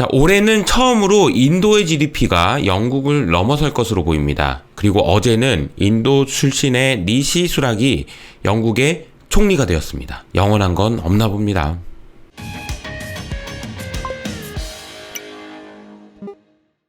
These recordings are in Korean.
자, 올해는 처음으로 인도의 GDP가 영국을 넘어설 것으로 보입니다. 그리고 어제는 인도 출신의 리시 수락이 영국의 총리가 되었습니다. 영원한 건 없나 봅니다.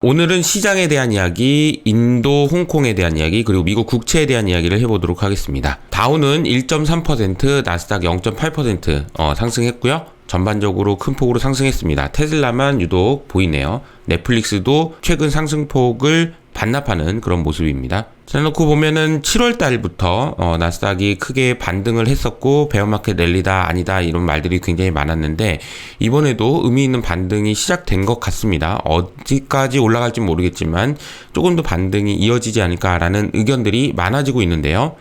오늘은 시장에 대한 이야기, 인도, 홍콩에 대한 이야기, 그리고 미국 국채에 대한 이야기를 해보도록 하겠습니다. 다우는 1.3%, 나스닥 0.8% 상승했고요. 전반적으로 큰 폭으로 상승했습니다. 테슬라만 유독 보이네요. 넷플릭스도 최근 상승폭을 반납하는 그런 모습입니다. 자, 놓고 보면은 7월 달부터 나스닥이 크게 반등을 했었고 베어마켓 랠리다 아니다 이런 말들이 굉장히 많았는데 이번에도 의미 있는 반등이 시작된 것 같습니다. 어디까지 올라갈지 모르겠지만 조금 더 반등이 이어지지 않을까라는 의견들이 많아지고 있는데요.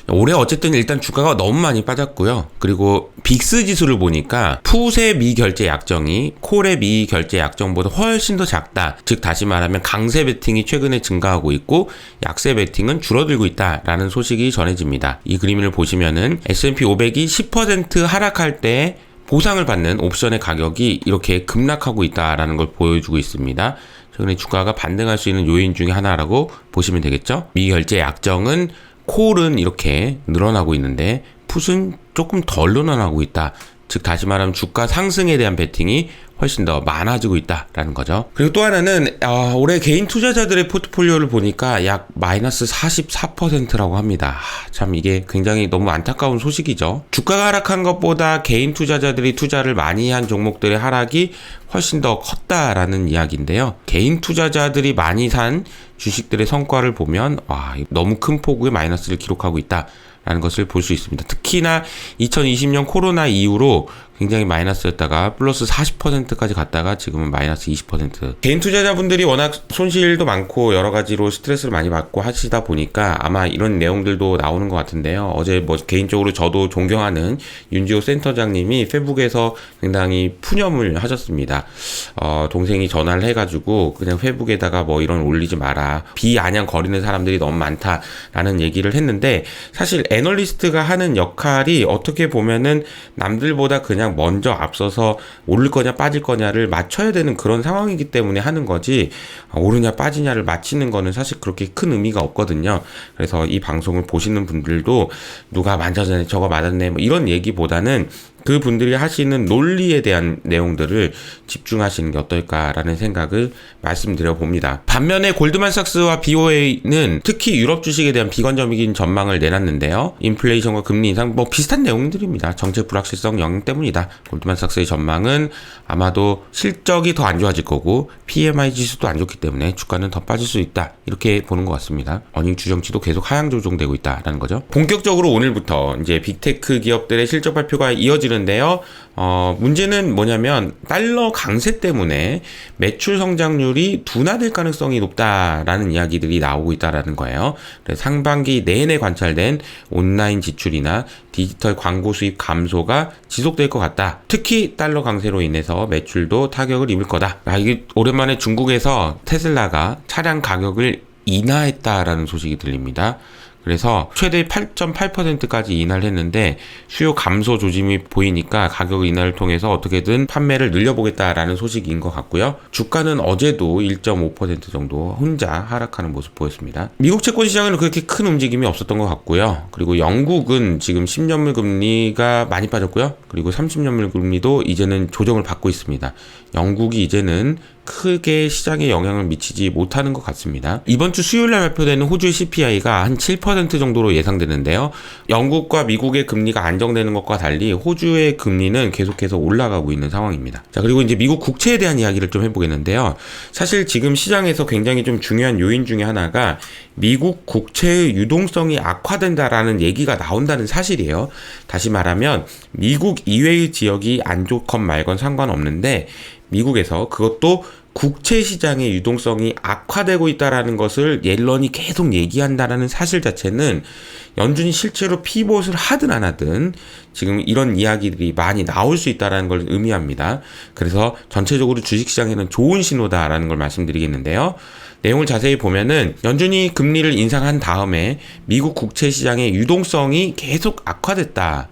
올해 어쨌든 일단 주가가 너무 많이 빠졌고요. 그리고 빅스 지수를 보니까 풋의 미결제 약정이 콜의 미결제 약정보다 훨씬 더 작다. 즉 다시 말하면 강세 베팅이 최근에 증가하고 있고 약세 베팅은 줄어들고 있다라는 소식이 전해집니다. 이 그림을 보시면은 S&P 500이 10% 하락할 때 보상을 받는 옵션의 가격이 이렇게 급락하고 있다라는 걸 보여주고 있습니다. 최근에 주가가 반등할 수 있는 요인 중에 하나라고 보시면 되겠죠. 미결제 약정은 콜은 이렇게 늘어나고 있는데 풋은 조금 덜 늘어나고 있다. 즉 다시 말하면 주가 상승에 대한 베팅이 훨씬 더 많아지고 있다라는 거죠. 그리고 또 하나는 올해 개인 투자자들의 포트폴리오를 보니까 약 마이너스 44%라고 합니다. 참 이게 굉장히 너무 안타까운 소식이죠. 주가가 하락한 것보다 개인 투자자들이 투자를 많이 한 종목들의 하락이 훨씬 더 컸다라는 이야기인데요. 개인 투자자들이 많이 산 주식들의 성과를 보면 너무 큰 폭의 마이너스를 기록하고 있다라는 것을 볼 수 있습니다. 특히나 2020년 코로나 이후로 굉장히 마이너스였다가 플러스 40%까지 갔다가 지금은 마이너스 20%. 개인 투자자분들이 워낙 손실도 많고 여러 가지로 스트레스를 많이 받고 하시다 보니까 아마 이런 내용들도 나오는 것 같은데요. 어제 개인적으로 저도 존경하는 윤지호 센터장님이 페북에서 굉장히 푸념을 하셨습니다. 동생이 전화를 해가지고 그냥 페북에다가 이런 올리지 마라. 비아냥 거리는 사람들이 너무 많다라는 얘기를 했는데 사실 애널리스트가 하는 역할이 어떻게 보면은 남들보다 그냥 먼저 앞서서 오를 거냐 빠질 거냐를 맞춰야 되는 그런 상황이기 때문에 하는 거지 오르냐 빠지냐를 맞히는 거는 사실 그렇게 큰 의미가 없거든요. 그래서 이 방송을 보시는 분들도 누가 맞았네 저거 맞았네 이런 얘기보다는 그 분들이 하시는 논리에 대한 내용들을 집중하시는 게 어떨까라는 생각을 말씀드려 봅니다. 반면에 골드만삭스와 BOA는 특히 유럽 주식에 대한 비관적인 전망을 내놨는데요. 인플레이션과 금리 인상 비슷한 내용들입니다. 정책 불확실성 영향 때문이다. 골드만삭스의 전망은 아마도 실적이 더 안 좋아질 거고 PMI 지수도 안 좋기 때문에 주가는 더 빠질 수 있다. 이렇게 보는 것 같습니다. 어닝 추정치도 계속 하향 조정되고 있다라는 거죠. 본격적으로 오늘부터 이제 빅테크 기업들의 실적 발표가 이어지는데요. 문제는 뭐냐면 달러 강세 때문에 매출 성장률이 둔화될 가능성이 높다라는 이야기들이 나오고 있다라는 거예요. 그래서 상반기 내내 관찰된 온라인 지출이나 디지털 광고 수입 감소가 지속될 것 같다. 특히 달러 강세로 인해서 매출도 타격을 입을 거다. 이게 오랜만에 중국에서 테슬라가 차량 가격을 인하했다라는 소식이 들립니다. 그래서 최대 8.8%까지 인하를 했는데 수요 감소 조짐이 보이니까 가격 인하를 통해서 어떻게든 판매를 늘려보겠다라는 소식인 것 같고요. 주가는 어제도 1.5% 정도 혼자 하락하는 모습 보였습니다. 미국 채권 시장은 그렇게 큰 움직임이 없었던 것 같고요. 그리고 영국은 지금 10년물 금리가 많이 빠졌고요. 그리고 30년물 금리도 이제는 조정을 받고 있습니다. 영국이 이제는 크게 시장에 영향을 미치지 못하는 것 같습니다. 이번 주 수요일날 발표되는 호주의 CPI가 한 7% 정도로 예상되는데요. 영국과 미국의 금리가 안정되는 것과 달리 호주의 금리는 계속해서 올라가고 있는 상황입니다. 자, 그리고 이제 미국 국채에 대한 이야기를 좀 해보겠는데요. 사실 지금 시장에서 굉장히 좀 중요한 요인 중에 하나가 미국 국채의 유동성이 악화된다라는 얘기가 나온다는 사실이에요. 다시 말하면 미국 이외의 지역이 안 좋건 말건 상관없는데 미국에서 그것도 국채 시장의 유동성이 악화되고 있다라는 것을 옐런이 계속 얘기한다라는 사실 자체는 연준이 실제로 피봇을 하든 안 하든 지금 이런 이야기들이 많이 나올 수 있다라는 걸 의미합니다. 그래서 전체적으로 주식시장에는 좋은 신호다라는 걸 말씀드리겠는데요. 내용을 자세히 보면은 연준이 금리를 인상한 다음에 미국 국채 시장의 유동성이 계속 악화됐다.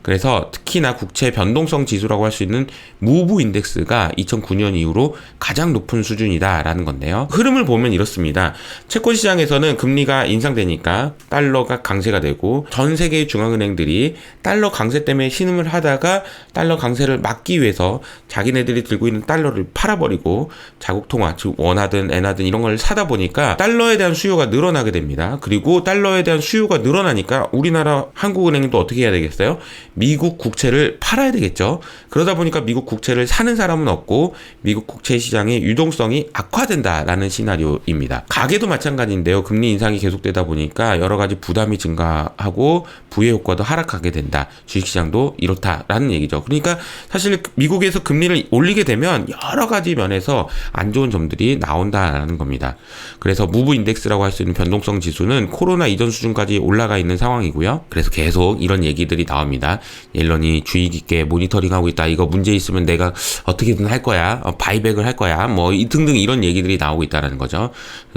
그래서 특히나 국채 변동성 지수라고 할 수 있는 무브 인덱스가 2009년 이후로 가장 높은 수준이다라는 건데요. 흐름을 보면 이렇습니다. 채권 시장에서는 금리가 인상되니까 달러가 강세가 되고 전 세계의 중앙은행들이 달러 강세 때문에 신음을 하다가 달러 강세를 막기 위해서 자기네들이 들고 있는 달러를 팔아버리고 자국 통화, 즉 원화든 엔화든 이런 걸 사다 보니까 달러에 대한 수요가 늘어나게 됩니다. 그리고 달러에 대한 수요가 늘어나니까 우리나라 한국은행도 어떻게 해야 되겠어요? 미국 국채를 팔아야 되겠죠. 그러다 보니까 미국 국채를 사는 사람은 없고 미국 국채 시장의 유동성이 악화된다라는 시나리오입니다. 가계도 마찬가지인데요. 금리 인상이 계속되다 보니까 여러 가지 부담이 증가하고 부의 효과도 하락하게 된다. 주식시장도 이렇다라는 얘기죠. 그러니까 사실 미국에서 금리를 올리게 되면 여러 가지 면에서 안 좋은 점들이 나온다라는 겁니다. 그래서 무브 인덱스라고 할 수 있는 변동성 지수는 코로나 이전 수준까지 올라가 있는 상황이고요. 그래서 계속 이런 얘기들이 나옵니다. 옐런이 주의 깊게 모니터링하고 있다. 이거 문제 있으면 내가 어떻게든 할 거야. 바이백을 할 거야. 뭐 등등 이런 얘기들이 나오고 있다는 거죠.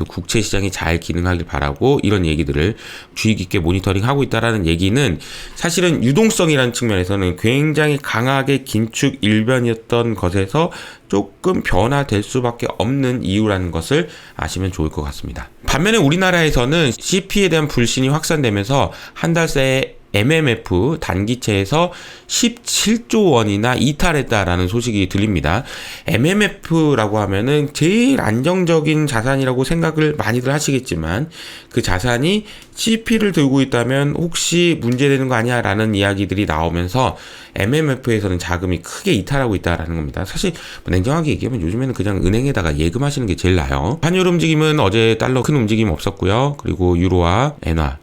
국채 시장이 잘 기능하길 바라고 이런 얘기들을 주의 깊게 모니터링하고 있다라는 얘기는 사실은 유동성이라는 측면에서는 굉장히 강하게 긴축 일변이었던 것에서 조금 변화될 수밖에 없는 이유라는 것을 아시면 좋을 것 같습니다. 반면에 우리나라에서는 CP에 대한 불신이 확산되면서 한 달 새에 MMF 단기채에서 17조 원이나 이탈했다라는 소식이 들립니다. MMF라고 하면은 제일 안정적인 자산이라고 생각을 많이들 하시겠지만 그 자산이 CP를 들고 있다면 혹시 문제되는 거 아니야? 라는 이야기들이 나오면서 MMF에서는 자금이 크게 이탈하고 있다라는 겁니다. 사실 냉정하게 얘기하면 요즘에는 그냥 은행에다가 예금하시는 게 제일 나아요. 환율 움직임은 어제 달러 큰 움직임 없었고요. 그리고 유로와 엔화,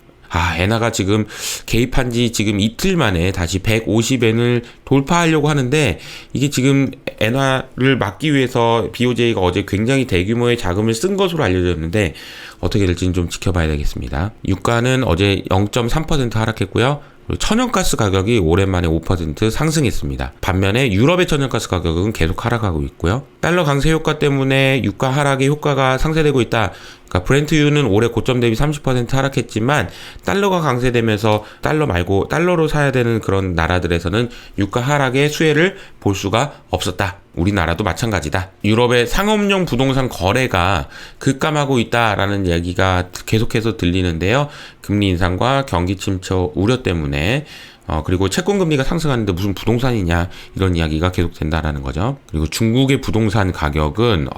엔화가 지금 개입한 지 지금 이틀 만에 다시 150엔을 돌파하려고 하는데 이게 지금 엔화를 막기 위해서 BOJ가 어제 굉장히 대규모의 자금을 쓴 것으로 알려졌는데 어떻게 될지는 좀 지켜봐야 되겠습니다. 유가는 어제 0.3% 하락했고요. 천연가스 가격이 오랜만에 5% 상승했습니다. 반면에 유럽의 천연가스 가격은 계속 하락하고 있고요. 달러 강세 효과 때문에 유가 하락의 효과가 상쇄되고 있다. 그러니까 브렌트유는 올해 고점 대비 30% 하락했지만 달러가 강세되면서 달러 말고 달러로 사야 되는 그런 나라들에서는 유가 하락의 수혜를 볼 수가 없었다. 우리나라도 마찬가지다. 유럽의 상업용 부동산 거래가 급감하고 있다라는 얘기가 계속해서 들리는데요. 금리 인상과 경기 침체 우려 때문에 그리고 채권금리가 상승하는데 무슨 부동산이냐 이런 이야기가 계속 된다라는 거죠. 그리고 중국의 부동산 가격은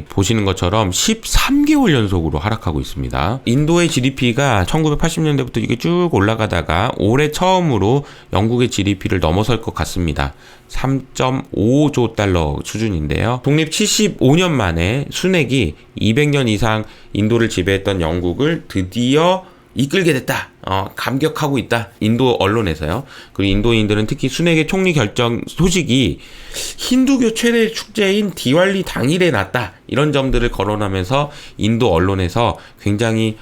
보시는 것처럼 13개월 연속으로 하락하고 있습니다. 인도의 GDP가 1980년대부터 이게 쭉 올라가다가 올해 처음으로 영국의 GDP를 넘어설 것 같습니다. 3.5조 달러 수준인데요. 독립 75년 만에 순액이 200년 이상 인도를 지배했던 영국을 드디어 이끌게 됐다. 감격하고 있다. 인도 언론에서요. 그리고 인도인들은 특히 순핵의 총리 결정 소식이 힌두교 최대 축제인 디왈리 당일에 났다. 이런 점들을 거론하면서 인도 언론에서 굉장히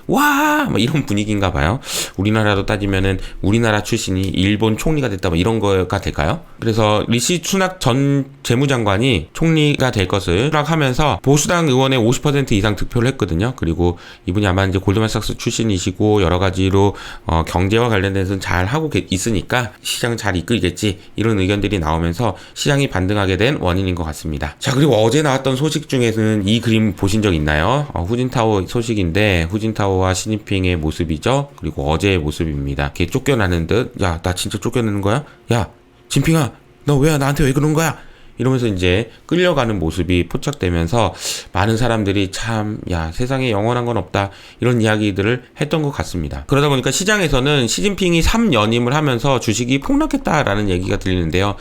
이런 분위기인가 봐요. 우리나라도 따지면은 우리나라 출신이 일본 총리가 됐다 이런 거가 될까요? 그래서 리시 수낙 전 재무장관이 총리가 될 것을 수락하면서 보수당 의원의 50% 이상 득표를 했거든요. 그리고 이분이 아마 이제 골드만삭스 출신이시고 여러 가지로 경제와 관련돼서는 잘 하고 있으니까 시장 잘 이끌겠지 이런 의견들이 나오면서 시장이 반등하게 된 원인인 것 같습니다. 자, 그리고 어제 나왔던 소식 중에서는 이 그림 보신 적 있나요? 후진타오 소식인데 후진타오와 시진핑의 모습이죠. 그리고 어제의 모습입니다. 이렇게 쫓겨나는 듯, 야, 나 진짜 쫓겨나는 거야? 야, 진핑아, 너 왜 나한테 왜 그런 거야? 이러면서 이제 끌려가는 모습이 포착되면서 많은 사람들이 세상에 영원한 건 없다 이런 이야기들을 했던 것 같습니다. 그러다 보니까 시장에서는 시진핑이 3연임을 하면서 주식이 폭락했다라는 얘기가 들리는데요.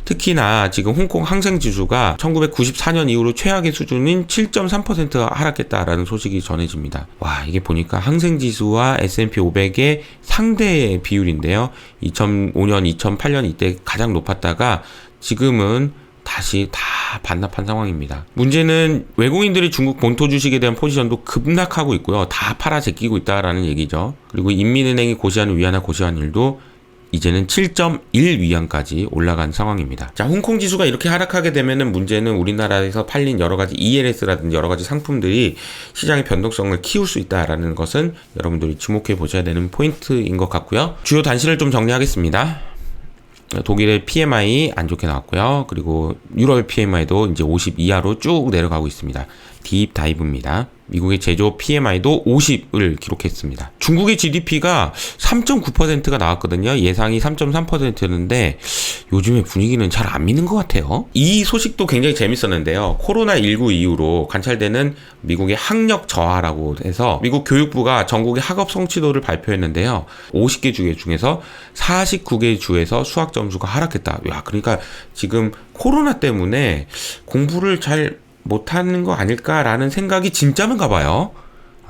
특히나 지금 홍콩 항생지수가 1994년 이후로 최악의 수준인 7.3% 하락했다라는 소식이 전해집니다. 이게 보니까 항생지수와 S&P 500의 상대 비율인데요. 2005년, 2008년 이때 가장 높았다가 지금은 다시 다 반납한 상황입니다. 문제는 외국인들이 중국 본토 주식에 대한 포지션도 급락하고 있고요. 다 팔아 제끼고 있다라는 얘기죠. 그리고 인민은행이 고시하는 위안화 고시환율도 이제는 7.1 위안까지 올라간 상황입니다. 자, 홍콩 지수가 이렇게 하락하게 되면은 문제는 우리나라에서 팔린 여러 가지 ELS라든지 여러 가지 상품들이 시장의 변동성을 키울 수 있다라는 것은 여러분들이 주목해 보셔야 되는 포인트인 것 같고요. 주요 단신을 좀 정리하겠습니다. 독일의 PMI 안 좋게 나왔고요. 그리고 유럽의 PMI도 이제 50 이하로 쭉 내려가고 있습니다. 딥 다이브입니다. 미국의 제조업 PMI도 50을 기록했습니다. 중국의 GDP가 3.9%가 나왔거든요. 예상이 3.3%였는데 요즘에 분위기는 잘 안 미는 것 같아요. 이 소식도 굉장히 재밌었는데요. 코로나19 이후로 관찰되는 미국의 학력 저하라고 해서 미국 교육부가 전국의 학업 성취도를 발표했는데요. 50개 주 중에서 49개 주에서 수학 점수가 하락했다. 야, 그러니까 지금 코로나 때문에 공부를 잘 못하는 거 아닐까라는 생각이 진짜인가 봐요.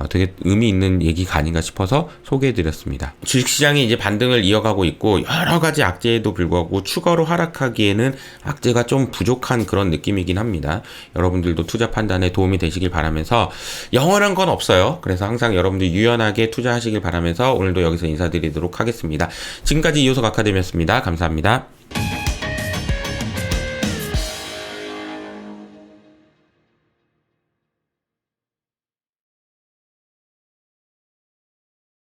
되게 의미 있는 얘기가 아닌가 싶어서 소개해드렸습니다. 주식시장이 이제 반등을 이어가고 있고 여러 가지 악재에도 불구하고 추가로 하락하기에는 악재가 좀 부족한 그런 느낌이긴 합니다. 여러분들도 투자 판단에 도움이 되시길 바라면서 영원한 건 없어요. 그래서 항상 여러분들 유연하게 투자하시길 바라면서 오늘도 여기서 인사드리도록 하겠습니다. 지금까지 이호석 아카데미였습니다. 감사합니다.